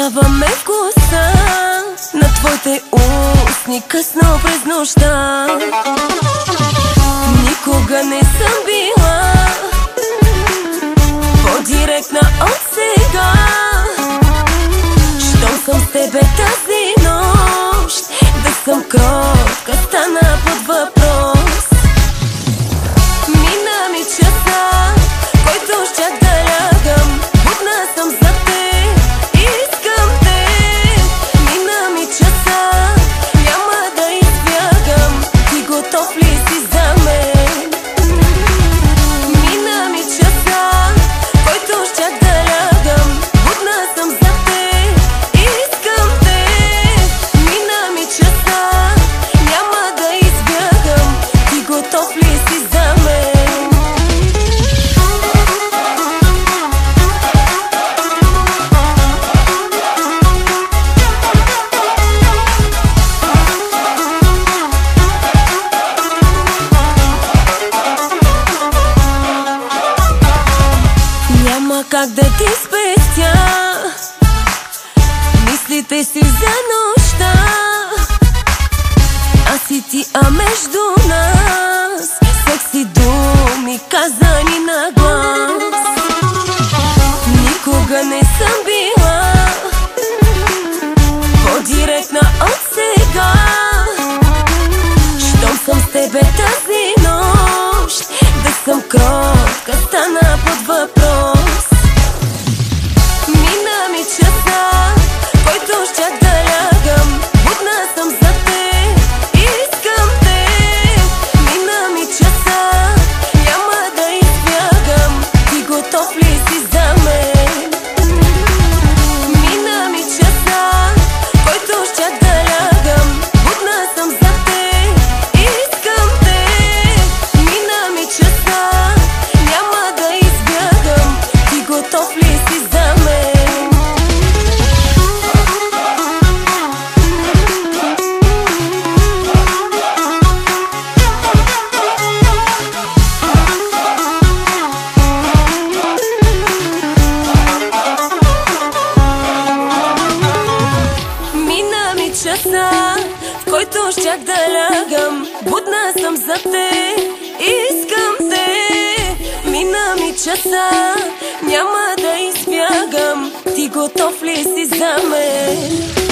Изучаваме вкуса на твоите устни късно през нощта. Никога не съм била по-директна от сега. Щом съм с тебе тази нощ, да съм кротка стана под въпрос. Мина ми часа, който щях да лягам. Будна съм за те, искам те. Мина ми часа, няма да избягам. Ти готов ли си за мен? Мина ми часа, който щях да лягам. Будна съм за те, искам те. Мина ми часа, няма да избягам. Ти готов ли си за мен? Няма как да ти спестя мислите си за нощта. Аз и ти, а между нас секси думи казани на глас. Никога не съм била по-директна от сега. Щом съм с тебе тази нощ, да съм кротка стана под въпрос. Мина ми часа, който щях да лягам. Будна съм за те, искам те. Мина ми часа, няма да избягам. Ти готов ли си за мен? Мина ми часа, който щях да лягам. Будна съм за те, искам те. Мина ми часа, няма да избягам. Ти готов ли си за мен? Мина ми часа, в който щях да лягам. Будна съм за те, искам те. Мина ми часа, няма да избягам. Ти готов ли си за мен?